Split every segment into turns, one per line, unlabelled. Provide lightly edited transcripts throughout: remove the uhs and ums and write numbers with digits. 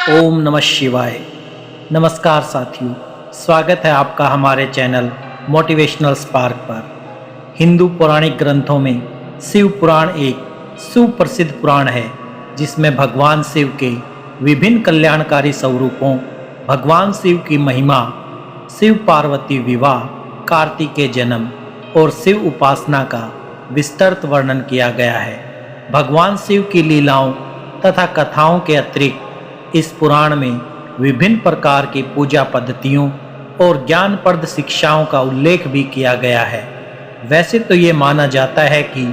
ओम नमः शिवाय। नमस्कार साथियों, स्वागत है आपका हमारे चैनल मोटिवेशनल स्पार्क पर। हिंदू पौराणिक ग्रंथों में शिव पुराण एक सुप्रसिद्ध पुराण है, जिसमें भगवान शिव के विभिन्न कल्याणकारी स्वरूपों, भगवान शिव की महिमा, शिव पार्वती विवाह, कार्तिकेय जन्म और शिव उपासना का विस्तृत वर्णन किया गया है। भगवान शिव की लीलाओं तथा कथाओं के अतिरिक्त इस पुराण में विभिन्न प्रकार की पूजा पद्धतियों और ज्ञानप्रद शिक्षाओं का उल्लेख भी किया गया है। वैसे तो ये माना जाता है कि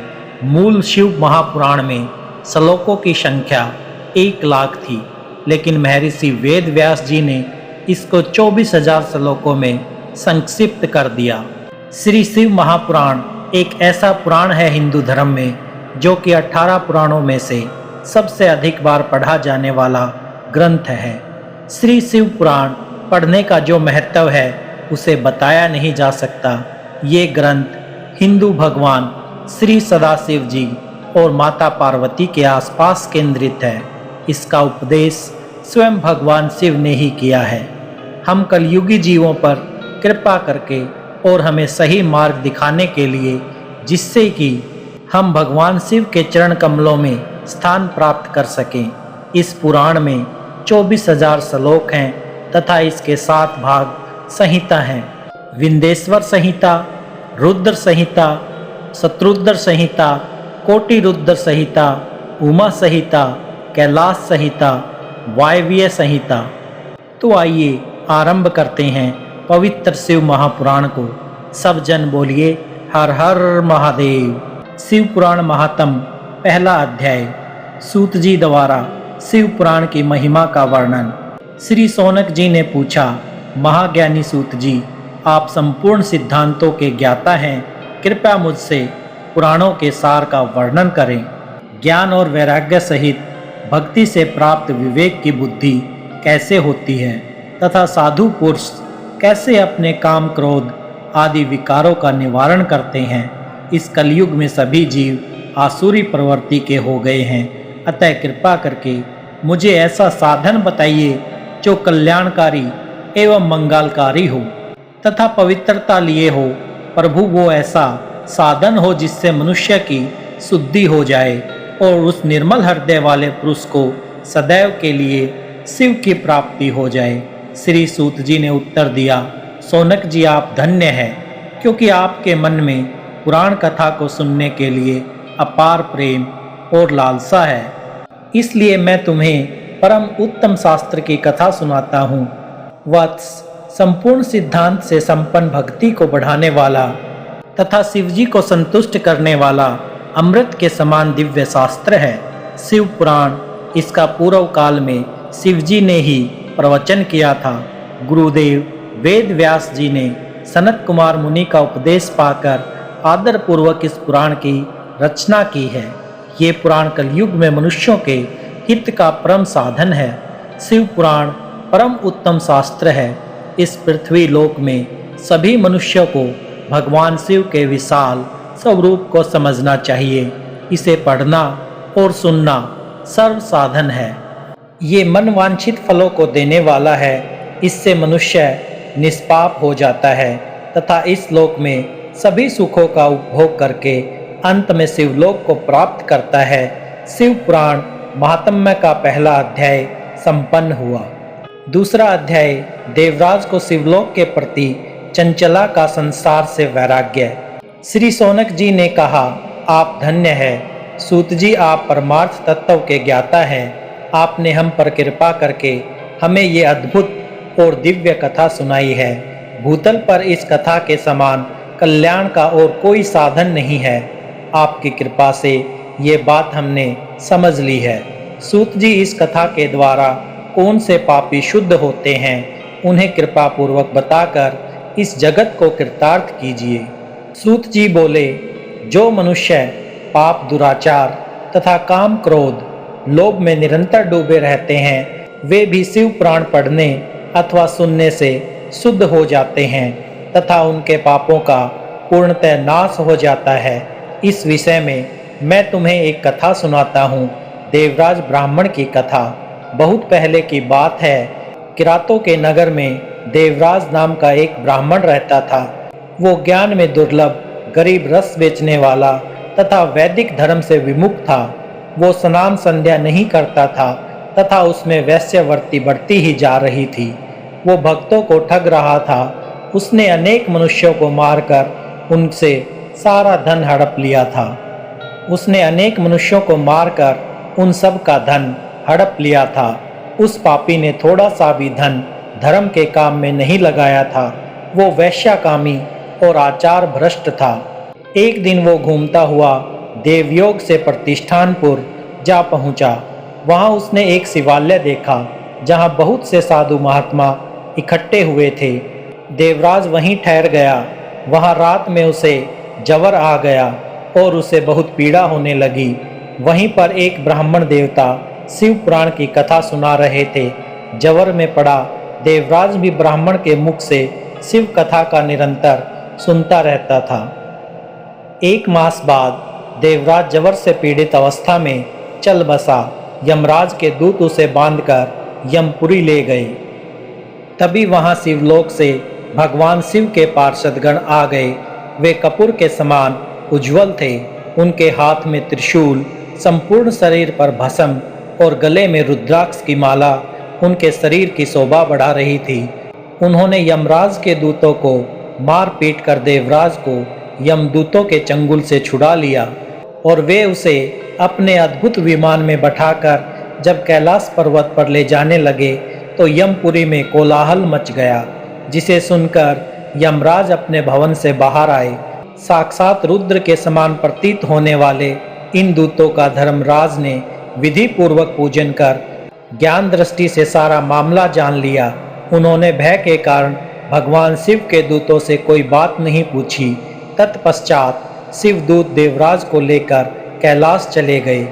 मूल शिव महापुराण में श्लोकों की संख्या 1,00,000 थी, लेकिन महर्षि वेद व्यास जी ने इसको 24,000 श्लोकों में संक्षिप्त कर दिया। श्री शिव महापुराण एक ऐसा पुराण है हिंदू धर्म में, जो कि 18 पुराणों में से सबसे अधिक बार पढ़ा जाने वाला ग्रंथ है। श्री शिव पुराण पढ़ने का जो महत्व है उसे बताया नहीं जा सकता। ये ग्रंथ हिंदू भगवान श्री सदाशिव जी और माता पार्वती के आसपास केंद्रित है। इसका उपदेश स्वयं भगवान शिव ने ही किया है। हम कलयुगी जीवों पर कृपा करके और हमें सही मार्ग दिखाने के लिए, जिससे कि हम भगवान शिव के चरण कमलों में स्थान प्राप्त कर सकें। इस पुराण में 24,000 श्लोक हैं तथा इसके 7 भाग संहिता हैं। विंदेश्वर संहिता, रुद्र संहिता, शत्रुद्र संहिता, कोटि रुद्र संहिता, उमा संहिता, कैलाश संहिता, वायव्य संहिता। तो आइए आरंभ करते हैं पवित्र शिव महापुराण को। सब जन बोलिए हर हर महादेव। शिव पुराण महात्म, पहला अध्याय। सूत जी द्वारा शिव पुराण की महिमा का वर्णन। श्री शौनक जी ने पूछा, महाज्ञानी सूत जी, आप संपूर्ण सिद्धांतों के ज्ञाता हैं, कृपया मुझसे पुराणों के सार का वर्णन करें। ज्ञान और वैराग्य सहित भक्ति से प्राप्त विवेक की बुद्धि कैसे होती है तथा साधु पुरुष कैसे अपने काम, क्रोध आदि विकारों का निवारण करते हैं। इस कलयुग में सभी जीव आसुरी प्रवृत्ति के हो गए हैं, अतः कृपा करके मुझे ऐसा साधन बताइए जो कल्याणकारी एवं मंगलकारी हो तथा पवित्रता लिए हो। प्रभु, वो ऐसा साधन हो जिससे मनुष्य की शुद्धि हो जाए और उस निर्मल हृदय वाले पुरुष को सदैव के लिए शिव की प्राप्ति हो जाए। श्री सूत जी ने उत्तर दिया, शौनक जी, आप धन्य हैं, क्योंकि आपके मन में पुराण कथा को सुनने के लिए अपार प्रेम और लालसा है। इसलिए मैं तुम्हें परम उत्तम शास्त्र की कथा सुनाता हूँ। वत्स, संपूर्ण सिद्धांत से संपन्न भक्ति को बढ़ाने वाला तथा शिवजी को संतुष्ट करने वाला अमृत के समान दिव्य शास्त्र है शिव पुराण। इसका पूर्व काल में शिवजी ने ही प्रवचन किया था। गुरुदेव वेद व्यास जी ने सनत कुमार मुनि का उपदेश पाकर आदर पूर्वक इस पुराण की रचना की है। ये पुराण कलयुग में मनुष्यों के हित का परम साधन है। शिव पुराण परम उत्तम शास्त्र है। इस पृथ्वी लोक में सभी मनुष्यों को भगवान शिव के विशाल स्वरूप को समझना चाहिए। इसे पढ़ना और सुनना सर्व साधन है। ये मन वांछित फलों को देने वाला है। इससे मनुष्य निष्पाप हो जाता है तथा इस लोक में सभी सुखों का उपभोग करके अंत में शिवलोक को प्राप्त करता है। शिव पुराण महात्म्य का पहला अध्याय संपन्न हुआ। दूसरा अध्याय, देवराज को शिवलोक के प्रति चंचला का संसार से वैराग्य। श्री शौनक जी ने कहा, आप धन्य हैं सूत जी, आप परमार्थ तत्व के ज्ञाता हैं। आपने हम पर कृपा करके हमें ये अद्भुत और दिव्य कथा सुनाई है। भूतल पर इस कथा के समान कल्याण का और कोई साधन नहीं है। आपकी कृपा से ये बात हमने समझ ली है। सूत जी, इस कथा के द्वारा कौन से पापी शुद्ध होते हैं, उन्हें कृपा पूर्वक बताकर इस जगत को कृतार्थ कीजिए। सूत जी बोले, जो मनुष्य पाप, दुराचार तथा काम, क्रोध, लोभ में निरंतर डूबे रहते हैं, वे भी शिव पुराण पढ़ने अथवा सुनने से शुद्ध हो जाते हैं तथा उनके पापों का पूर्णतः नाश हो जाता है। इस विषय में मैं तुम्हें एक कथा सुनाता हूँ, देवराज ब्राह्मण की कथा। बहुत पहले की बात है। किरातों के नगर में देवराज नाम का एक ब्राह्मण रहता था। वो ज्ञान में दुर्लभ, गरीब रस बेचने वाला तथा वैदिक धर्म से विमुख था। वो स्नान संध्या नहीं करता था तथा उसमें वैश्यवृत्ति बढ़ती ही जा रही थी। वो भक्तों को ठग रहा था। उसने अनेक मनुष्यों को मारकर उनसे सारा धन हड़प लिया था। उसने अनेक मनुष्यों को मारकर उन सब का धन हड़प लिया था। उस पापी ने थोड़ा सा भी धन धर्म के काम में नहीं लगाया था। वो वैश्याकामी और आचार भ्रष्ट था। एक दिन वो घूमता हुआ देवयोग से प्रतिष्ठानपुर जा पहुंचा। वहां उसने एक शिवालय देखा जहां बहुत से साधु महात्मा इकट्ठे हुए थे। देवराज वहीं ठहर गया। वहां रात में उसे जवर आ गया और उसे बहुत पीड़ा होने लगी। वहीं पर एक ब्राह्मण देवता शिव पुराण की कथा सुना रहे थे। जवर में पड़ा देवराज भी ब्राह्मण के मुख से शिव कथा का निरंतर सुनता रहता था। एक मास बाद देवराज जवर से पीड़ित अवस्था में चल बसा। यमराज के दूत उसे बांधकर यमपुरी ले गए। तभी वहां शिवलोक से भगवान शिव के पार्षदगण आ गए। वे कपूर के समान उज्जवल थे। उनके हाथ में त्रिशूल, संपूर्ण शरीर पर भस्म और गले में रुद्राक्ष की माला उनके शरीर की शोभा बढ़ा रही थी। उन्होंने यमराज के दूतों को मार पीट कर देवराज को यमदूतों के चंगुल से छुड़ा लिया और वे उसे अपने अद्भुत विमान में बैठाकर जब कैलाश पर्वत पर ले जाने लगे तो यमपुरी में कोलाहल मच गया, जिसे सुनकर यमराज अपने भवन से बाहर आए। साक्षात रुद्र के समान प्रतीत होने वाले इन दूतों का धर्मराज ने विधि पूर्वक पूजन कर ज्ञान दृष्टि से सारा मामला जान लिया। उन्होंने भय के कारण भगवान शिव के दूतों से कोई बात नहीं पूछी। तत्पश्चात शिवदूत देवराज को लेकर कैलाश चले गए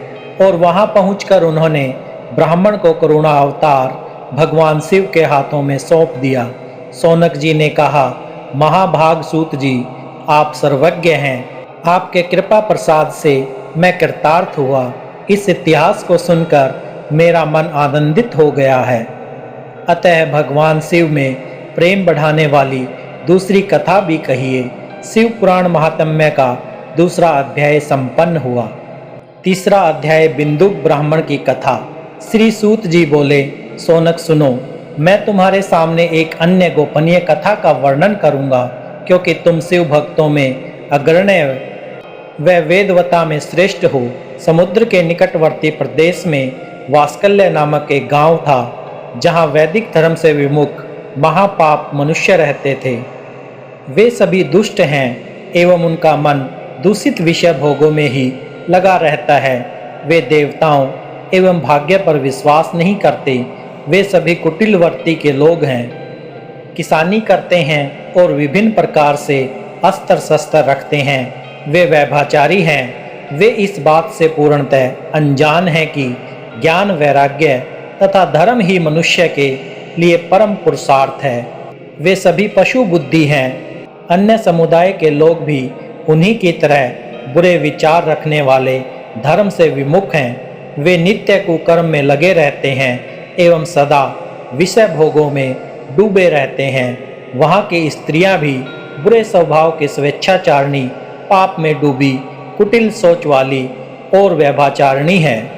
और वहां पहुंचकर उन्होंने ब्राह्मण को करुणा अवतार भगवान शिव के हाथों में सौंप दिया। सौनक जी ने कहा, महाभाग सूत जी, आप सर्वज्ञ हैं। आपके कृपा प्रसाद से मैं कृतार्थ हुआ। इस इतिहास को सुनकर मेरा मन आनंदित हो गया है। अतः भगवान शिव में प्रेम बढ़ाने वाली दूसरी कथा भी कहिए। शिव पुराण महात्म्य का दूसरा अध्याय संपन्न हुआ। तीसरा अध्याय बिंदुक ब्राह्मण की कथा। श्री सूत जी बोले, सौनक सुनो, मैं तुम्हारे सामने एक अन्य गोपनीय कथा का वर्णन करूंगा, क्योंकि तुम शिव भक्तों में अग्रण्य व वेदवता में श्रेष्ठ हो। समुद्र के निकटवर्ती प्रदेश में वास्कल्य नामक एक गांव था, जहां वैदिक धर्म से विमुख महापाप मनुष्य रहते थे। वे सभी दुष्ट हैं एवं उनका मन दूषित विषय भोगों में ही लगा रहता है। वे देवताओं एवं भाग्य पर विश्वास नहीं करते। वे सभी कुटिलवर्ती के लोग हैं। किसानी करते हैं और विभिन्न प्रकार से अस्त्र शस्त्र रखते हैं। वे वैभाचारी हैं। वे इस बात से पूर्णतः अनजान हैं कि ज्ञान, वैराग्य तथा धर्म ही मनुष्य के लिए परम पुरुषार्थ है। वे सभी पशु बुद्धि हैं। अन्य समुदाय के लोग भी उन्हीं की तरह बुरे विचार रखने वाले धर्म से विमुख हैं। वे नित्य कुकर्म में लगे रहते हैं एवं सदा विषय भोगों में डूबे रहते हैं। वहाँ की स्त्रियां भी बुरे स्वभाव की स्वेच्छाचारिणी, पाप में डूबी, कुटिल सोच वाली और व्यभाचारिणी हैं।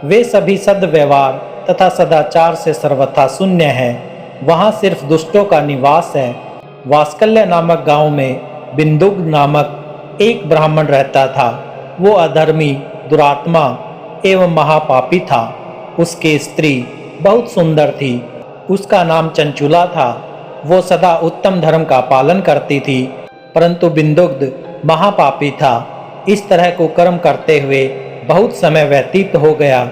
वे सभी सद्व्यवहार तथा सदाचार से सर्वथा शून्य है। वहाँ सिर्फ दुष्टों का निवास है। वास्कल्य नामक गांव में बिंदुक नामक एक ब्राह्मण रहता था। वो अधर्मी, दुरात्मा एवं महापापी था। उसकी स्त्री बहुत सुंदर थी। उसका नाम चंचुला था। वो सदा उत्तम धर्म का पालन करती थी, परंतु बिंदुक महापापी था। इस तरह को कर्म करते हुए बहुत समय व्यतीत हो गया।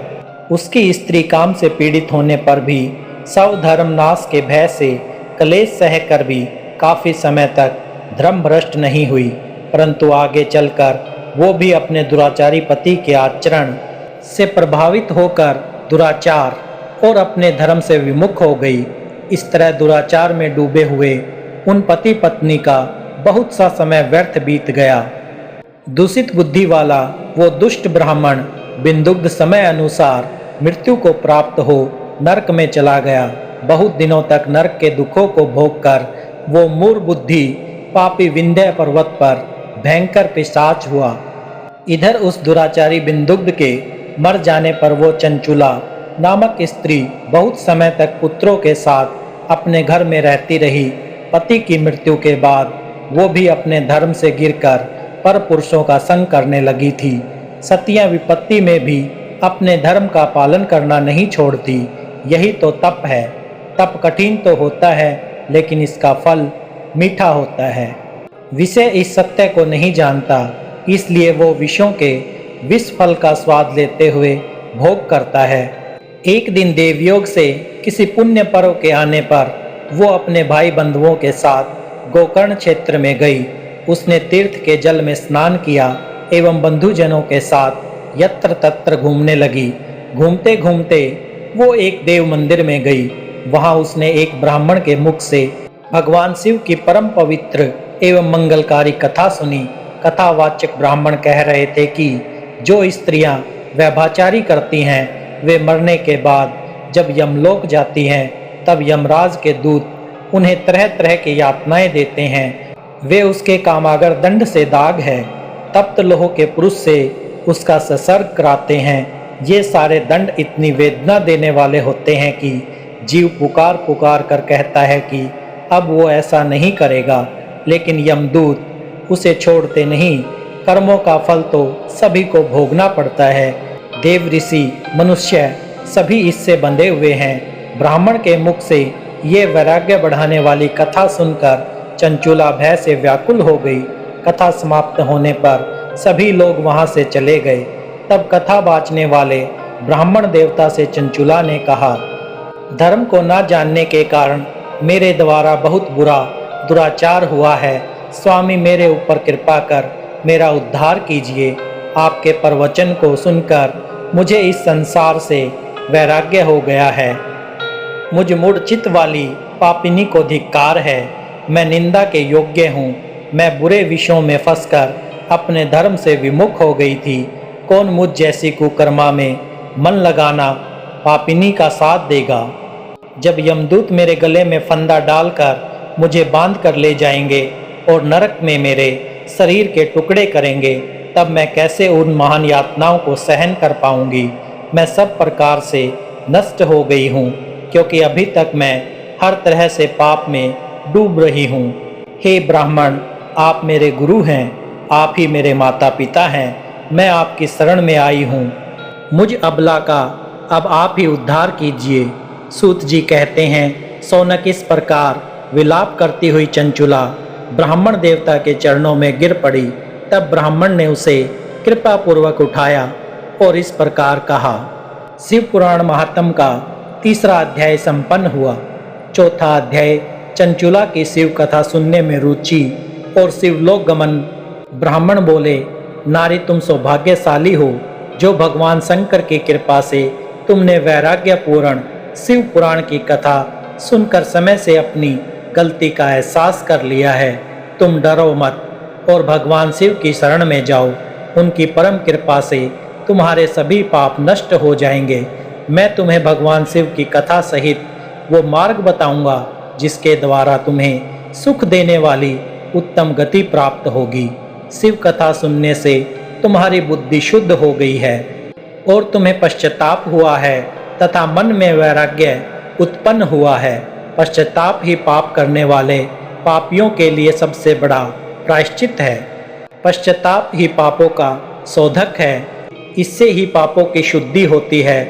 उसकी स्त्री काम से पीड़ित होने पर भी स्वधर्म नाश के भय से क्लेश सह कर भी काफी समय तक धर्म भ्रष्ट नहीं हुई, परंतु आगे चलकर वो भी अपने दुराचारी पति के आचरण से प्रभावित होकर दुराचार और अपने धर्म से विमुख हो गई। इस तरह दुराचार में डूबे हुए उन पति पत्नी का बहुत सा समय व्यर्थ बीत गया। दूषित बुद्धि वाला वो दुष्ट ब्राह्मण बिंदुग्ध समय अनुसार मृत्यु को प्राप्त हो नरक में चला गया। बहुत दिनों तक नरक के दुखों को भोगकर वो मूढ़ बुद्धि पापी विंध्य पर्वत पर भयंकर पिशाच हुआ। इधर उस दुराचारी बिंदुग्ध के मर जाने पर वो चंचुला नामक स्त्री बहुत समय तक पुत्रों के साथ अपने घर में रहती रही। पति की मृत्यु के बाद वो भी अपने धर्म से गिरकर पर पुरुषों का संग करने लगी थी। सतियां विपत्ति में भी अपने धर्म का पालन करना नहीं छोड़ती। यही तो तप है। तप कठिन तो होता है, लेकिन इसका फल मीठा होता है। विषय इस सत्य को नहीं जानता, इसलिए वो विषयों के विष फल का स्वाद लेते हुए भोग करता है। एक दिन देवयोग से किसी पुण्य पर्व के आने पर वो अपने भाई बंधुओं के साथ गोकर्ण क्षेत्र में गई। उसने तीर्थ के जल में स्नान किया एवं बंधुजनों के साथ यत्र तत्र घूमने लगी। घूमते घूमते वो एक देव मंदिर में गई। वहां उसने एक ब्राह्मण के मुख से भगवान शिव की परम पवित्र एवं मंगलकारी कथा सुनी। कथावाचक ब्राह्मण कह रहे थे कि जो स्त्रियां व्यभिचारी करती हैं वे मरने के बाद जब यमलोक जाती हैं तब यमराज के दूत उन्हें तरह तरह की यातनाएं देते हैं। वे उसके कामागर दंड से दाग है, तप्त लोह के पुरुष से उसका संसर्ग कराते हैं। ये सारे दंड इतनी वेदना देने वाले होते हैं कि जीव पुकार पुकार कर कहता है कि अब वो ऐसा नहीं करेगा, लेकिन यमदूत उसे छोड़ते नहीं। कर्मों का फल तो सभी को भोगना पड़ता है। देव ऋषि मनुष्य सभी इससे बंधे हुए हैं। ब्राह्मण के मुख से ये वैराग्य बढ़ाने वाली कथा सुनकर चंचुला भय से व्याकुल हो गई। कथा समाप्त होने पर सभी लोग वहां से चले गए। तब कथा बाँचने वाले ब्राह्मण देवता से चंचुला ने कहा, धर्म को न जानने के कारण मेरे द्वारा बहुत बुरा दुराचार हुआ है। स्वामी मेरे ऊपर कृपा कर मेरा उद्धार कीजिए। आपके प्रवचन को सुनकर मुझे इस संसार से वैराग्य हो गया है। मुझ मूढ़ चित्त वाली पापिनी को धिक्कार है। मैं निंदा के योग्य हूँ। मैं बुरे विषयों में फंसकर अपने धर्म से विमुख हो गई थी। कौन मुझ जैसी कुकर्मा में मन लगाना पापिनी का साथ देगा। जब यमदूत मेरे गले में फंदा डालकर मुझे बांध कर ले जाएंगे और नरक में मेरे शरीर के टुकड़े करेंगे, तब मैं कैसे उन महान यातनाओं को सहन कर पाऊंगी। मैं सब प्रकार से नष्ट हो गई हूँ, क्योंकि अभी तक मैं हर तरह से पाप में डूब रही हूँ। हे ब्राह्मण, आप मेरे गुरु हैं, आप ही मेरे माता पिता हैं। मैं आपकी शरण में आई हूँ। मुझ अबला का अब आप ही उद्धार कीजिए। सूत जी कहते हैं, सौनक इस प्रकार विलाप करती हुई चंचुला ब्राह्मण देवता के चरणों में गिर पड़ी। तब ब्राह्मण ने उसे कृपा पूर्वक उठाया और इस प्रकार कहा। शिव पुराण महात्म का 3रा अध्याय संपन्न हुआ। 4था अध्याय चंचुला की शिव कथा सुनने में रुचि और शिवलोक गमन। ब्राह्मण बोले, नारी तुम सौभाग्यशाली हो, जो भगवान शंकर की कृपा से तुमने वैराग्य पूर्ण शिव पुराण की कथा सुनकर समय से अपनी गलती का एहसास कर लिया है। तुम डरो मत और भगवान शिव की शरण में जाओ। उनकी परम कृपा से तुम्हारे सभी पाप नष्ट हो जाएंगे। मैं तुम्हें भगवान शिव की कथा सहित वो मार्ग बताऊंगा जिसके द्वारा तुम्हें सुख देने वाली उत्तम गति प्राप्त होगी। शिव कथा सुनने से तुम्हारी बुद्धि शुद्ध हो गई है और तुम्हें पश्चाताप हुआ है तथा मन में वैराग्य उत्पन्न हुआ है। पश्चाताप ही पाप करने वाले पापियों के लिए सबसे बड़ा प्रायश्चित है। पश्चाताप ही पापों का शोधक है। इससे ही पापों की शुद्धि होती है।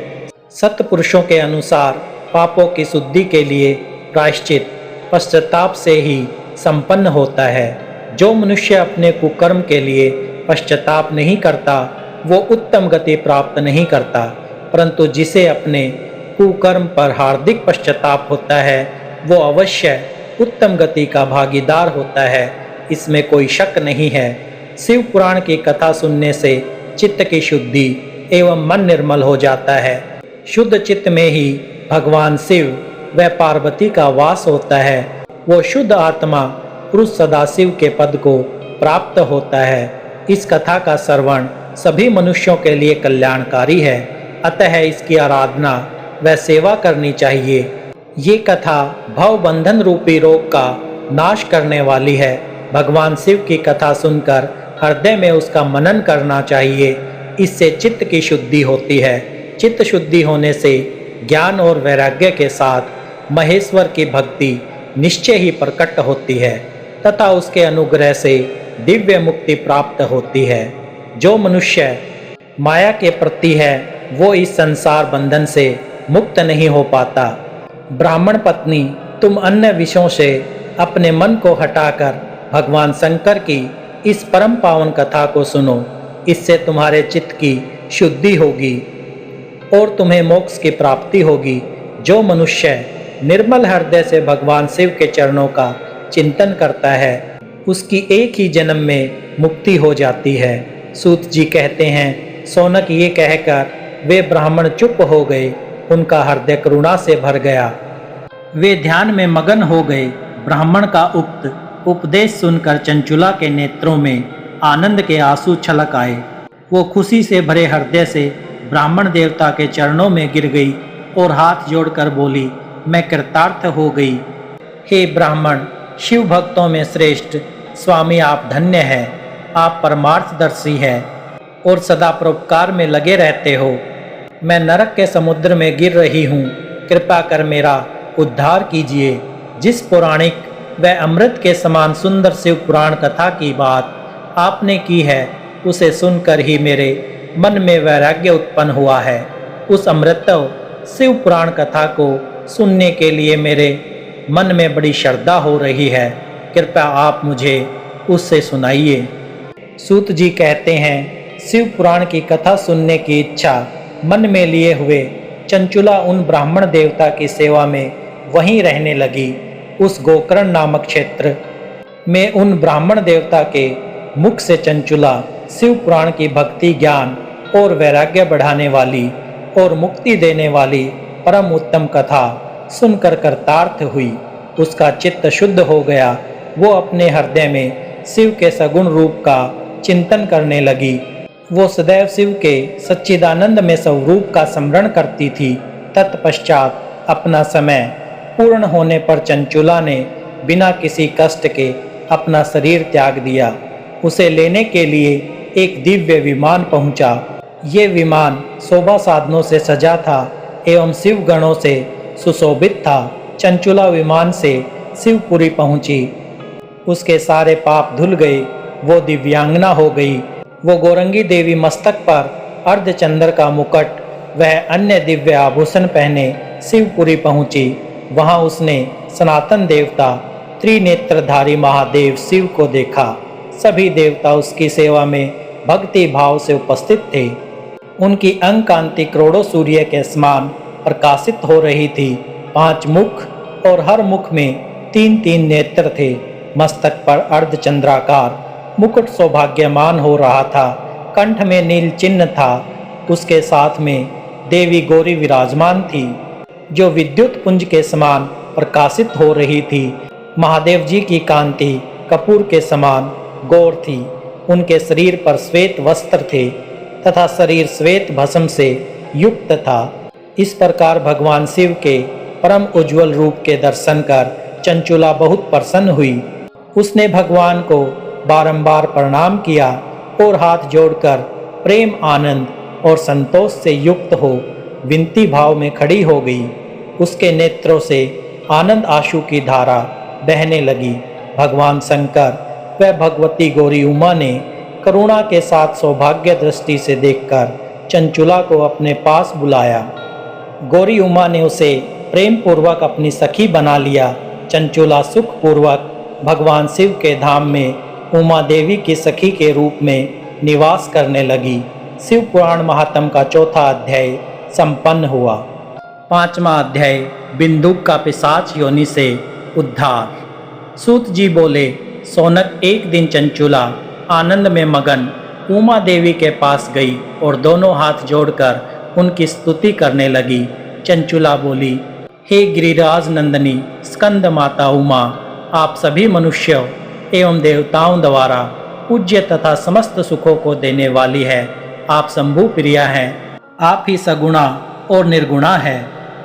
सत्पुरुषों के अनुसार पापों की शुद्धि के लिए प्रायश्चित पश्चाताप से ही संपन्न होता है। जो मनुष्य अपने कुकर्म के लिए पश्चाताप नहीं करता वो उत्तम गति प्राप्त नहीं करता, परंतु जिसे अपने कुकर्म पर हार्दिक पश्चाताप होता है वो अवश्य उत्तम गति का भागीदार होता है। इसमें कोई शक नहीं है। शिव पुराण की कथा सुनने से चित्त की शुद्धि एवं मन निर्मल हो जाता है। शुद्ध चित्त में ही भगवान शिव व पार्वती का वास होता है। वो शुद्ध आत्मा पुरुष सदाशिव के पद को प्राप्त होता है। इस कथा का श्रवण सभी मनुष्यों के लिए कल्याणकारी है, अतः इसकी आराधना व सेवा करनी चाहिए। ये कथा भव बंधन रूपी रोग का नाश करने वाली है। भगवान शिव की कथा सुनकर हृदय में उसका मनन करना चाहिए। इससे चित्त की शुद्धि होती है। चित्त शुद्धि होने से ज्ञान और वैराग्य के साथ महेश्वर की भक्ति निश्चय ही प्रकट होती है तथा उसके अनुग्रह से दिव्य मुक्ति प्राप्त होती है। जो मनुष्य माया के प्रति है वो इस संसार बंधन से मुक्त नहीं हो पाता। ब्राह्मण पत्नी, तुम अन्य विषयों से अपने मन को हटाकर भगवान शंकर की इस परम पावन कथा को सुनो। इससे तुम्हारे चित्त की शुद्धि होगी और तुम्हें मोक्ष की प्राप्ति होगी। जो मनुष्य निर्मल हृदय से भगवान शिव के चरणों का चिंतन करता है उसकी एक ही जन्म में मुक्ति हो जाती है। सूत जी कहते हैं, सौनक ये कहकर वे ब्राह्मण चुप हो गए। उनका हृदय करुणा से भर गया। वे ध्यान में मगन हो गए। ब्राह्मण का उक्त उपदेश सुनकर चंचुला के नेत्रों में आनंद के आंसू छलक आए। वो खुशी से भरे हृदय से ब्राह्मण देवता के चरणों में गिर गई और हाथ जोड़कर बोली, मैं कृतार्थ हो गई। हे ब्राह्मण, शिव भक्तों में श्रेष्ठ स्वामी आप धन्य हैं। आप परमार्थदर्शी हैं और सदा परोपकार में लगे रहते हो। मैं नरक के समुद्र में गिर रही हूँ, कृपा कर मेरा उद्धार कीजिए। जिस पौराणिक व अमृत के समान सुंदर शिव पुराण कथा की बात आपने की है उसे सुनकर ही मेरे मन में वैराग्य उत्पन्न हुआ है। उस अमृत शिव पुराण कथा को सुनने के लिए मेरे मन में बड़ी श्रद्धा हो रही है। कृपया आप मुझे उससे सुनाइए। सूत जी कहते हैं, शिव पुराण की कथा सुनने की इच्छा मन में लिए हुए चंचुला उन ब्राह्मण देवता की सेवा में वहीं रहने लगी। उस गोकर्ण नामक क्षेत्र में उन ब्राह्मण देवता के मुख से चंचुला शिव पुराण की भक्ति, ज्ञान और वैराग्य बढ़ाने वाली और मुक्ति देने वाली परम उत्तम कथा सुनकर कृतार्थ हुई। उसका चित्त शुद्ध हो गया। वो अपने हृदय में शिव के सगुण रूप का चिंतन करने लगी। वो सदैव शिव के सच्चिदानंद में स्वरूप का स्मरण करती थी। तत्पश्चात अपना समय पूर्ण होने पर चंचुला ने बिना किसी कष्ट के अपना शरीर त्याग दिया। उसे लेने के लिए एक दिव्य विमान पहुंचा। ये विमान शोभा साधनों से सजा था एवं शिव गणों से सुशोभित था। चंचुला विमान से शिवपुरी पहुंची। उसके सारे पाप धुल गए। वो दिव्यांगना हो गई। वो गौरंगी देवी मस्तक पर अर्धचंद्र का मुकुट वह अन्य दिव्य आभूषण पहने शिवपुरी पहुंची। वहां उसने सनातन देवता त्रिनेत्रधारी महादेव शिव को देखा। सभी देवता उसकी सेवा में भक्ति भाव से उपस्थित थे। उनकी अंग कांति करोड़ों सूर्य के समान प्रकाशित हो रही थी। 5 मुख और हर मुख में 3-3 नेत्र थे। मस्तक पर अर्धचंद्राकार मुकुट सौभाग्यमान हो रहा था। कंठ में नील चिन्ह था। उसके साथ में देवी गौरी विराजमान थी जो विद्युत पुंज के समान प्रकाशित हो रही थी। महादेव जी की कांति कपूर के समान गौर थी। उनके शरीर पर श्वेत वस्त्र थे तथा शरीर श्वेत भस्म से युक्त था। इस प्रकार भगवान शिव के परम उज्जवल रूप के दर्शन कर चंचुला बहुत प्रसन्न हुई। उसने भगवान को बारंबार प्रणाम किया और हाथ जोड़कर प्रेम, आनंद और संतोष से युक्त हो विनती भाव में खड़ी हो गई। उसके नेत्रों से आनंद आंसू की धारा बहने लगी। भगवान शंकर व भगवती गौरी उमा ने करुणा के साथ सौभाग्य दृष्टि से देखकर चंचुला को अपने पास बुलाया। गौरी उमा ने उसे प्रेम पूर्वक अपनी सखी बना लिया। चंचुला सुख पूर्वक भगवान शिव के धाम में उमा देवी की सखी के रूप में निवास करने लगी। शिव पुराण महात्म का 4था अध्याय संपन्न हुआ। 5वां अध्याय बिंदुक का पिशाच योनि से उद्धार। सूत जी बोले, सौनक एक दिन चंचुला आनंद में मगन उमा देवी के पास गई और दोनों हाथ जोड़कर उनकी स्तुति करने लगी। चंचुला बोली, हे गिरिराज नंदनी स्कंद माता उमा, आप सभी मनुष्यों एवं देवताओं द्वारा पूज्य तथा समस्त सुखों को देने वाली है। आप शंभु प्रिया हैं। आप ही सगुणा और निर्गुणा है।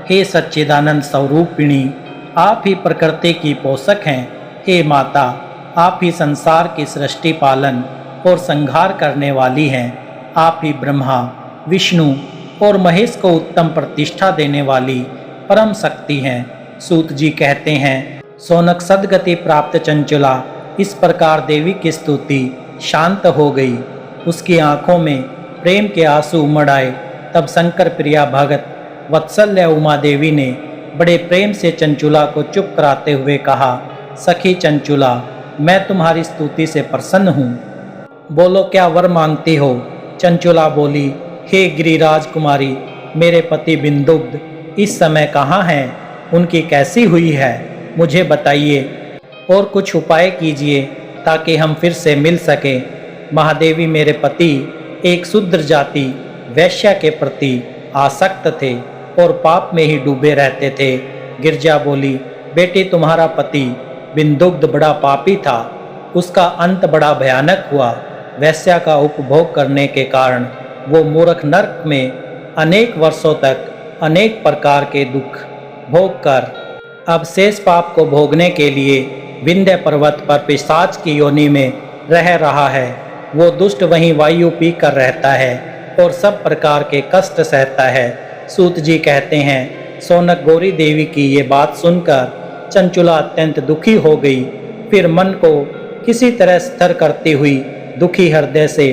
हे सच्चिदानंद स्वरूपिणी, आप ही प्रकृति की पोषक हैं। हे माता, आप ही संसार की सृष्टि पालन और संहार करने वाली हैं। आप ही ब्रह्मा, विष्णु और महेश को उत्तम प्रतिष्ठा देने वाली परम शक्ति हैं। सूत जी कहते हैं, सोनक सदगति प्राप्त चंचुला इस प्रकार देवी की स्तुति शांत हो गई। उसकी आंखों में प्रेम के आंसू उमड़ आए। तब शंकर प्रिया भगत वत्सल्य उमा देवी ने बड़े प्रेम से चंचुला को चुप कराते हुए कहा, सखी चंचुला, मैं तुम्हारी स्तुति से प्रसन्न हूँ, बोलो क्या वर मांगती हो। चंचुला बोली, हे गिरिराज कुमारी, मेरे पति बिंदुग्ध इस समय कहाँ हैं? उनकी कैसी हुई है, मुझे बताइए और कुछ उपाय कीजिए ताकि हम फिर से मिल सकें। महादेवी, मेरे पति एक शूद्र जाति वैश्या के प्रति आसक्त थे और पाप में ही डूबे रहते थे। गिरजा बोली, बेटी तुम्हारा पति बिंदुग्ध बड़ा पापी था, उसका अंत बड़ा भयानक हुआ। वैश्या का उपभोग करने के कारण वो मूर्ख नरक में अनेक वर्षों तक अनेक प्रकार के दुख भोग कर अब शेष पाप को भोगने के लिए विंध्य पर्वत पर पिशाच की योनि में रह रहा है। वो दुष्ट वहीं वायु पी कर रहता है और सब प्रकार के कष्ट सहता है। सूत जी कहते हैं, सोनक गौरी देवी की ये बात सुनकर चंचुला अत्यंत दुखी हो गई। फिर मन को किसी तरह स्थिर करती हुई दुखी हृदय से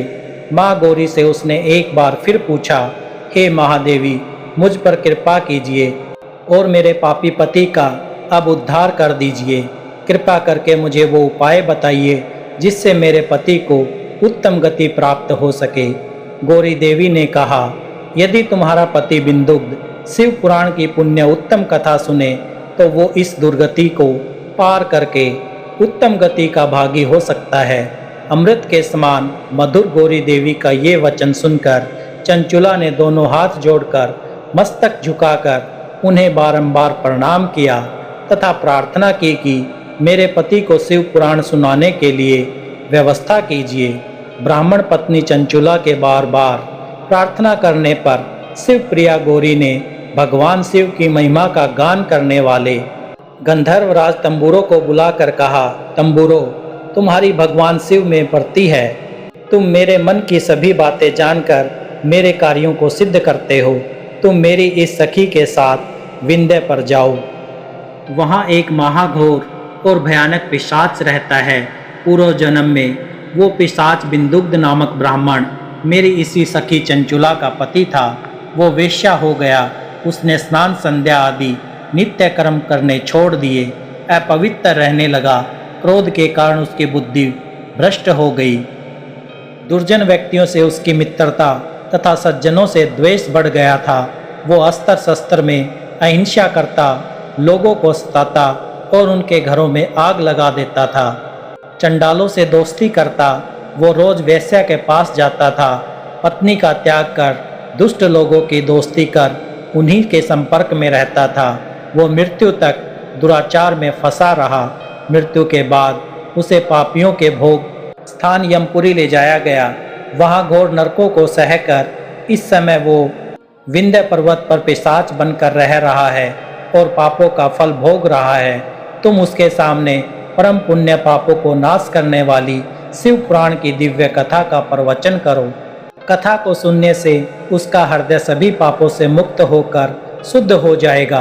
माँ गौरी से उसने एक बार फिर पूछा, हे महादेवी, मुझ पर कृपा कीजिए और मेरे पापी पति का अब उद्धार कर दीजिए। कृपा करके मुझे वो उपाय बताइए जिससे मेरे पति को उत्तम गति प्राप्त हो सके। गौरी देवी ने कहा, यदि तुम्हारा पति बिंदुग्ध शिव पुराण की पुण्य उत्तम कथा सुने तो वो इस दुर्गति को पार करके उत्तम गति का भागी हो सकता है। अमृत के समान मधुर गौरी देवी का ये वचन सुनकर चंचुला ने दोनों हाथ जोड़कर मस्तक झुकाकर उन्हें बारंबार प्रणाम किया तथा प्रार्थना की कि मेरे पति को शिव पुराण सुनाने के लिए व्यवस्था कीजिए। ब्राह्मण पत्नी चंचुला के बार बार प्रार्थना करने पर शिव प्रिया गौरी ने भगवान शिव की महिमा का गान करने वाले गंधर्वराज तंबूरों को बुलाकर कहा, तंबूरो, तुम्हारी भगवान शिव में प्रति है। तुम मेरे मन की सभी बातें जानकर मेरे कार्यों को सिद्ध करते हो। तुम मेरी इस सखी के साथ विंध्य पर जाओ। वहाँ एक महाघोर और भयानक पिशाच रहता है। पूर्व जन्म में वो पिशाच बिंदुग्ध नामक ब्राह्मण मेरी इसी सखी चंचुला का पति था। वो वेश्या हो गया। उसने स्नान संध्या आदि नित्य कर्म करने छोड़ दिए, अपवित्र रहने लगा। क्रोध के कारण उसकी बुद्धि भ्रष्ट हो गई। दुर्जन व्यक्तियों से उसकी मित्रता तथा सज्जनों से द्वेष बढ़ गया था। वो अस्त्र शस्त्र में अहिंसा करता, लोगों को सताता और उनके घरों में आग लगा देता था। चंडालों से दोस्ती करता। वो रोज वेश्या के पास जाता था। पत्नी का त्याग कर दुष्ट लोगों की दोस्ती कर उन्हीं के संपर्क में रहता था। वो मृत्यु तक दुराचार में फंसा रहा। मृत्यु के बाद उसे पापियों के भोग स्थान यमपुरी ले जाया गया। वहाँ घोर नरकों को सहकर इस समय वो विंध्य पर्वत पर पिशाच बनकर रह रहा है और पापों का फल भोग रहा है। तुम उसके सामने परम पुण्य पापों को नाश करने वाली शिव पुराण की दिव्य कथा का प्रवचन करो। कथा को सुनने से उसका हृदय सभी पापों से मुक्त होकर शुद्ध हो जाएगा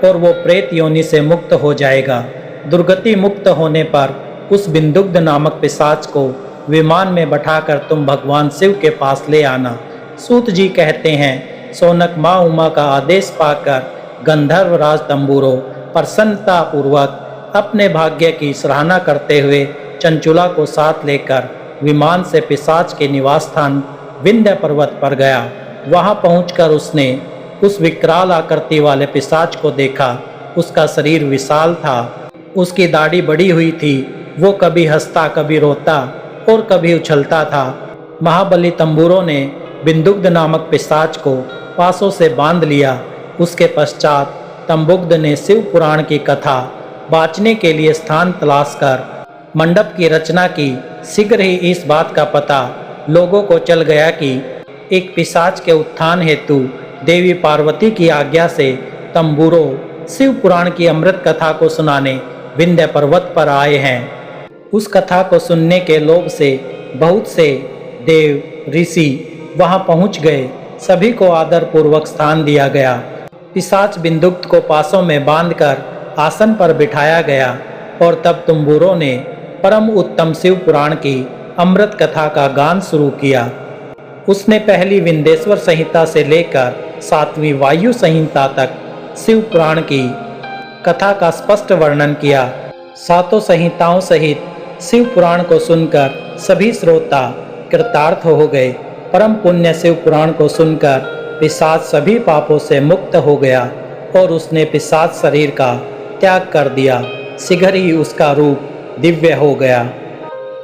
और वो प्रेत योनि से मुक्त हो जाएगा। दुर्गति मुक्त होने पर उस बिंदुग्ध नामक पिशाच को विमान में बैठाकर तुम भगवान शिव के पास ले आना। सूत जी कहते हैं, सोनक माँ उमा का आदेश पाकर गंधर्वराज तंबूरो प्रसन्नता पूर्वक अपने भाग्य की सराहना करते हुए चंचुला को साथ लेकर विमान से पिशाच के निवास स्थान विंध्य पर्वत पर गया। वहां पहुंचकर उसने उस विकराल आकृति वाले पिशाच को देखा। उसका शरीर विशाल था, उसकी दाढ़ी बड़ी हुई थी। वो कभी हंसता, कभी रोता और कभी उछलता था। महाबली तंबूरों ने बिंदुग्ध नामक पिशाच को पासों से बांध लिया। उसके पश्चात तंबुग्ध ने शिव पुराण की कथा बाँचने के लिए स्थान तलाश कर मंडप की रचना की। शीघ्र ही इस बात का पता लोगों को चल गया कि एक पिशाच के उत्थान हेतु देवी पार्वती की आज्ञा से तंबूरो शिव पुराण की अमृत कथा को सुनाने विंध्य पर्वत पर आए हैं। उस कथा को सुनने के लोभ से बहुत से देव ऋषि वहां पहुंच गए। सभी को आदर पूर्वक स्थान दिया गया। पिशाच बिंदुक्त को पासों में बांधकर आसन पर बिठाया गया और तब तुम्बुरो ने परम उत्तम शिव पुराण की अमृत कथा का गान शुरू किया। उसने पहली विंध्येश्वर संहिता से लेकर 7वीं वायु संहिता तक शिव पुराण की कथा का स्पष्ट वर्णन किया। सातों संहिताओं सहित शिव पुराण को सुनकर सभी श्रोता कृतार्थ हो गए। परम पुण्य शिव पुराण को सुनकर पिशाच सभी पापों से मुक्त हो गया और उसने पिशाच शरीर का त्याग कर दिया। शीघ्र ही उसका रूप दिव्य हो गया।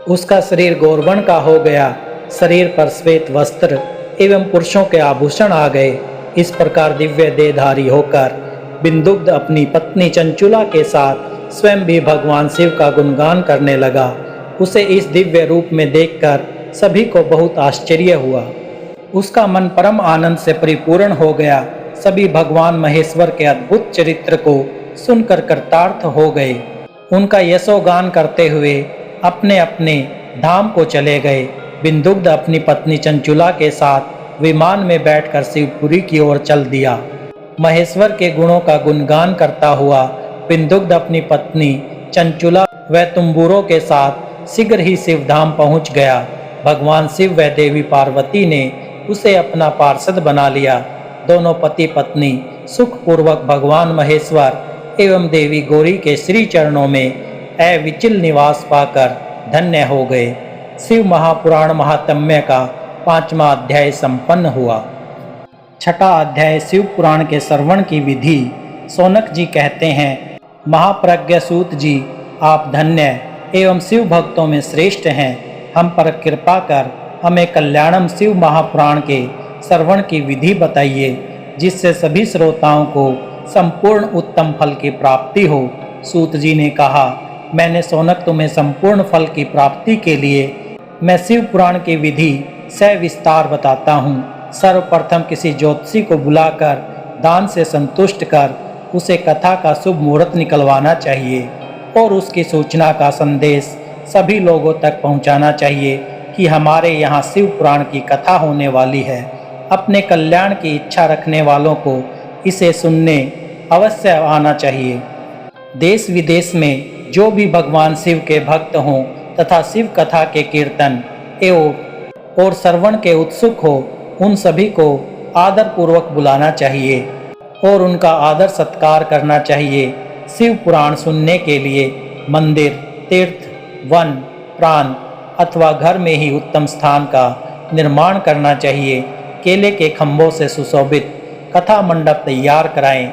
उसका शरीर गौरवर्ण का हो गया। शरीर पर श्वेत वस्त्र एवं पुरुषों के आभूषण आ गए। इस प्रकार दिव्य देहधारी होकर बिंदुग्ध अपनी पत्नी चंचुला के साथ स्वयं भी भगवान शिव का गुणगान करने लगा। उसे इस दिव्य रूप में देखकर सभी को बहुत आश्चर्य हुआ। उसका मन परम आनंद से परिपूर्ण हो गया। सभी भगवान महेश्वर के अद्भुत चरित्र को सुनकर कृतार्थ हो गए। उनका यशोगान करते हुए अपने अपने धाम को चले गए। बिंदुग्ध अपनी पत्नी चंचुला के साथ विमान में बैठकर शिवपुरी की ओर चल दिया। महेश्वर के गुणों का गुणगान करता हुआ बिंदुग्ध अपनी पत्नी चंचुला व तुम्बुरो के साथ शीघ्र ही शिवधाम पहुंच गया। भगवान शिव व देवी पार्वती ने उसे अपना पार्षद बना लिया। दोनों पति पत्नी सुखपूर्वक भगवान महेश्वर एवं देवी गौरी के श्री चरणों में अविचल निवास पाकर धन्य हो गए। शिव महापुराण महात्म्य का 5वां अध्याय संपन्न हुआ। छठा अध्याय शिव पुराण के श्रवण की विधि। सौनक जी कहते हैं, महाप्रज्ञ सूत जी, आप धन्य एवं शिव भक्तों में श्रेष्ठ हैं। हम पर कृपा कर हमें कल्याणम शिव महापुराण के श्रवण की विधि बताइए, जिससे सभी श्रोताओं को संपूर्ण उत्तम फल की प्राप्ति हो। सूत जी ने कहा, मैंने सौनक तुम्हें संपूर्ण फल की प्राप्ति के लिए मैं शिव पुराण की विधि सविस्तार बताता हूँ। सर्वप्रथम किसी ज्योतिषी को बुलाकर दान से संतुष्ट कर उसे कथा का शुभ मुहूर्त निकलवाना चाहिए और उसकी सूचना का संदेश सभी लोगों तक पहुंचाना चाहिए कि हमारे यहाँ शिव पुराण की कथा होने वाली है। अपने कल्याण की इच्छा रखने वालों को इसे सुनने अवश्य आना चाहिए। देश विदेश में जो भी भगवान शिव के भक्त हों तथा शिव कथा के कीर्तन एवं और श्रवण के उत्सुक हो, उन सभी को आदर पूर्वक बुलाना चाहिए और उनका आदर सत्कार करना चाहिए। शिव पुराण सुनने के लिए मंदिर, तीर्थ, वन, प्राण अथवा घर में ही उत्तम स्थान का निर्माण करना चाहिए। केले के खंभों से सुशोभित कथा मंडप तैयार कराएं।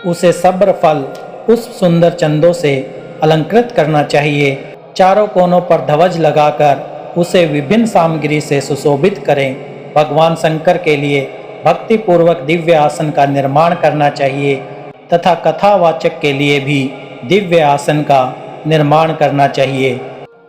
उसे सब्र फल पुष्प सुंदर चंदों से अलंकृत करना चाहिए। चारों कोनों पर ध्वज लगाकर उसे विभिन्न सामग्री से सुशोभित करें। भगवान शंकर के लिए भक्ति पूर्वक दिव्य आसन का निर्माण करना चाहिए तथा कथावाचक के लिए भी दिव्य आसन का निर्माण करना चाहिए।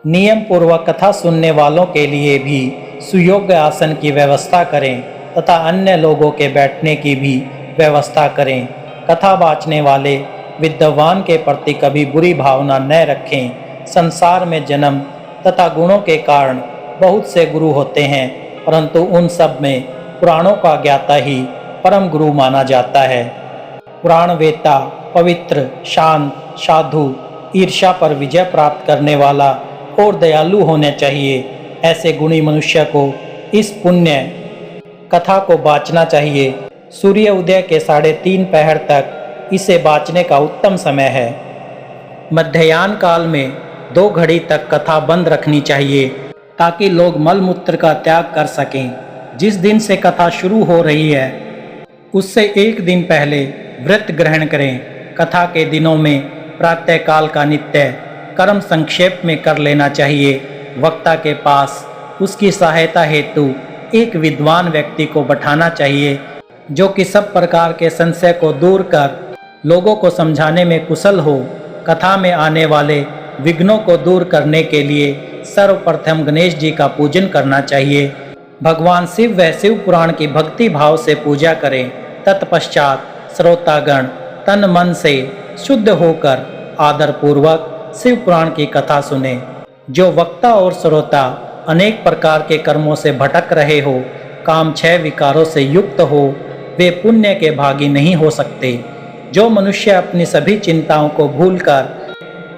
नियम पूर्वक कथा सुनने वालों के लिए भी सुयोग्य आसन की व्यवस्था करें तथा अन्य लोगों के बैठने की भी व्यवस्था करें। कथा वाचने वाले विद्वान के प्रति कभी बुरी भावना न रखें। संसार में जन्म तथा गुणों के कारण बहुत से गुरु होते हैं, परंतु उन सब में पुराणों का ज्ञाता ही परम गुरु माना जाता है। पुराण वेता पवित्र, शांत, साधु, ईर्ष्या पर विजय प्राप्त करने वाला और दयालु होने चाहिए। ऐसे गुणी मनुष्य को इस पुण्य कथा को बाँचना चाहिए। सूर्य उदय के 3:30 पहर तक इसे बाँचने का उत्तम समय है। मध्याह्न काल में 2 घड़ी तक कथा बंद रखनी चाहिए ताकि लोग मलमूत्र का त्याग कर सकें। जिस दिन से कथा शुरू हो रही है उससे 1 दिन पहले व्रत ग्रहण करें। कथा के दिनों में प्रातःकाल का नित्य कर्म संक्षेप में कर लेना चाहिए। वक्ता के पास उसकी सहायता हेतु एक विद्वान व्यक्ति को बैठाना चाहिए जो कि सब प्रकार के संशय को दूर कर लोगों को समझाने में कुशल हो। कथा में आने वाले विघ्नों को दूर करने के लिए सर्वप्रथम गणेश जी का पूजन करना चाहिए। भगवान शिव व शिव पुराण की भक्ति भाव से पूजा करें। तत्पश्चात श्रोतागण तन मन से शुद्ध होकर आदरपूर्वक शिव पुराण की कथा सुने। जो वक्ता और श्रोता अनेक प्रकार के कर्मों से भटक रहे हो, काम 6 विकारों से युक्त हो, वे पुण्य के भागी नहीं हो सकते। जो मनुष्य अपनी सभी चिंताओं को भूलकर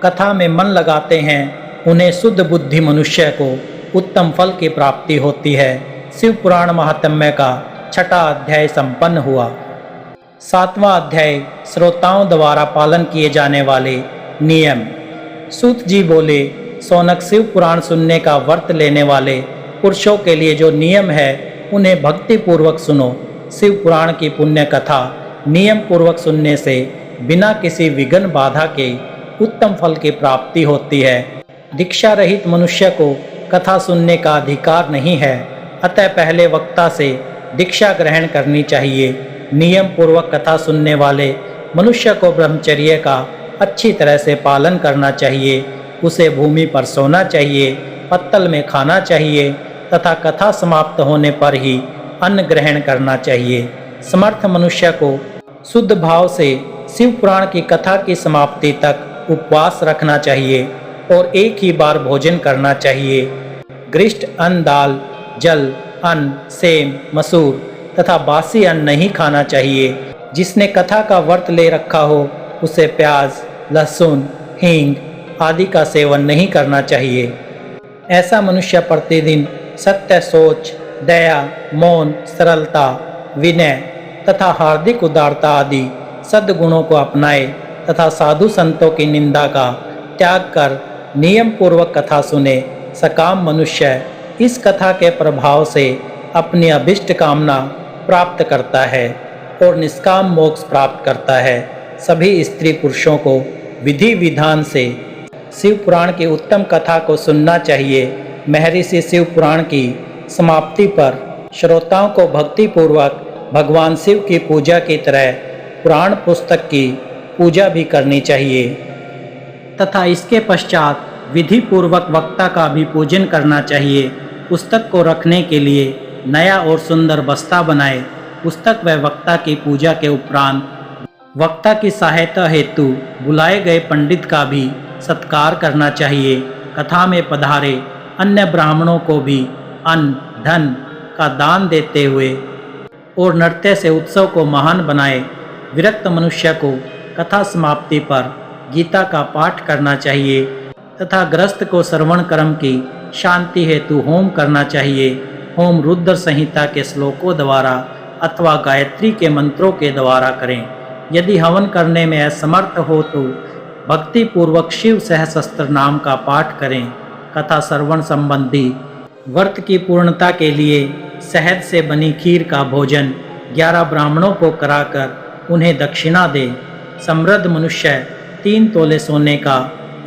कथा में मन लगाते हैं, उन्हें शुद्ध बुद्धि मनुष्य को उत्तम फल की प्राप्ति होती है। शिव पुराण महात्म्य का 6वां अध्याय संपन्न हुआ। 7वां अध्याय श्रोताओं द्वारा पालन किए जाने वाले नियम। सूत जी बोले, सौनक, शिव पुराण सुनने का व्रत लेने वाले पुरुषों के लिए जो नियम है उन्हें भक्ति पूर्वक सुनो। शिव पुराण की पुण्य कथा नियम पूर्वक सुनने से बिना किसी विघ्न बाधा के उत्तम फल की प्राप्ति होती है। दीक्षा रहित मनुष्य को कथा सुनने का अधिकार नहीं है, अतः पहले वक्ता से दीक्षा ग्रहण करनी चाहिए। नियम पूर्वक कथा सुनने वाले मनुष्य को ब्रह्मचर्य का अच्छी तरह से पालन करना चाहिए। उसे भूमि पर सोना चाहिए, पत्तल में खाना चाहिए तथा कथा समाप्त होने पर ही अन्न ग्रहण करना चाहिए। समर्थ मनुष्य को शुद्ध भाव से शिव पुराण की कथा की समाप्ति तक उपवास रखना चाहिए और एक ही बार भोजन करना चाहिए। गृष्ट अन्न, दाल, जल, अन्न, सेम, मसूर तथा बासी अन्न नहीं खाना चाहिए। जिसने कथा का व्रत ले रखा हो उसे प्याज, लहसुन, हींग आदि का सेवन नहीं करना चाहिए। ऐसा मनुष्य प्रतिदिन सत्य, सोच, दया, मौन, सरलता, विनय तथा हार्दिक उदारता आदि सद्गुणों को अपनाए तथा साधु संतों की निंदा का त्याग कर नियम पूर्वक कथा सुने। सकाम मनुष्य इस कथा के प्रभाव से अपनी अभिष्ट कामना प्राप्त करता है और निष्काम मोक्ष प्राप्त करता है। सभी स्त्री पुरुषों को विधि विधान से शिव पुराण की उत्तम कथा को सुनना चाहिए। महर्षि शिव पुराण की समाप्ति पर श्रोताओं को भक्ति पूर्वक भगवान शिव की पूजा की तरह पुराण पुस्तक की पूजा भी करनी चाहिए तथा इसके पश्चात विधि पूर्वक वक्ता का भी पूजन करना चाहिए। पुस्तक को रखने के लिए नया और सुंदर बस्ता बनाए। पुस्तक व वक्ता की पूजा के उपरांत वक्ता की सहायता हेतु बुलाए गए पंडित का भी सत्कार करना चाहिए। कथा में पधारे अन्य ब्राह्मणों को भी अन्न, धन का दान देते हुए और नृत्य से उत्सव को महान बनाए। विरक्त मनुष्य को कथा समाप्ति पर गीता का पाठ करना चाहिए तथा ग्रस्त को श्रवण कर्म की शांति हेतु होम करना चाहिए। होम रुद्र संहिता के श्लोकों द्वारा अथवा गायत्री के मंत्रों के द्वारा करें। यदि हवन करने में असमर्थ हो तो भक्ति पूर्वक शिव सहस्त्र नाम का पाठ करें। कथा श्रवण संबंधी व्रत की पूर्णता के लिए शहद से बनी खीर का भोजन 11 ब्राह्मणों को कराकर उन्हें दक्षिणा दे। समृद्ध मनुष्य 3 तोले सोने का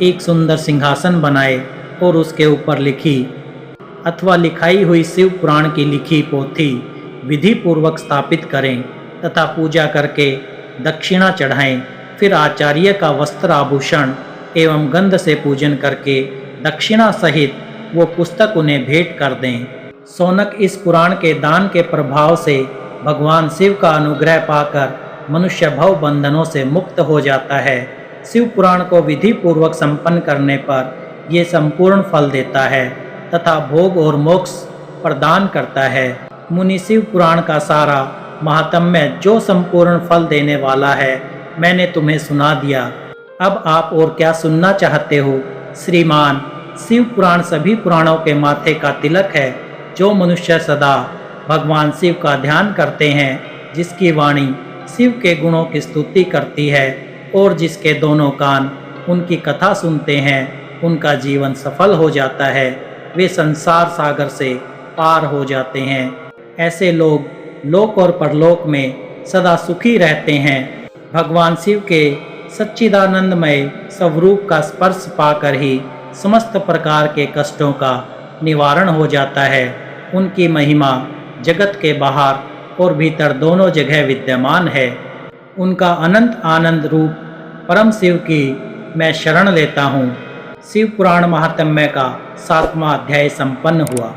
एक सुंदर सिंहासन बनाए और उसके ऊपर लिखी अथवा लिखाई हुई शिव पुराण की लिखी पोथी विधि पूर्वक स्थापित करें तथा पूजा करके दक्षिणा चढ़ाएं। फिर आचार्य का वस्त्र, आभूषण एवं गंध से पूजन करके दक्षिणा सहित वो पुस्तक उन्हें भेंट कर दें। सौनक, इस पुराण के दान के प्रभाव से भगवान शिव का अनुग्रह पाकर मनुष्य भव बंधनों से मुक्त हो जाता है। शिव पुराण को विधि पूर्वक संपन्न करने पर ये संपूर्ण फल देता है तथा भोग और मोक्ष प्रदान करता है। मुनि, शिव पुराण का सारा महात्म्य जो संपूर्ण फल देने वाला है मैंने तुम्हें सुना दिया। अब आप और क्या सुनना चाहते हो? श्रीमान, शिव पुराण सभी पुराणों के माथे का तिलक है। जो मनुष्य सदा भगवान शिव का ध्यान करते हैं, जिसकी वाणी शिव के गुणों की स्तुति करती है और जिसके दोनों कान उनकी कथा सुनते हैं, उनका जीवन सफल हो जाता है। वे संसार सागर से पार हो जाते हैं। ऐसे लोग लोक और परलोक में सदा सुखी रहते हैं। भगवान शिव के सच्चिदानंदमय स्वरूप का स्पर्श पाकर ही समस्त प्रकार के कष्टों का निवारण हो जाता है। उनकी महिमा जगत के बाहर और भीतर दोनों जगह विद्यमान है। उनका अनंत आनंद रूप परम शिव की मैं शरण लेता हूँ। शिव पुराण महात्म्य का 7वां अध्याय संपन्न हुआ।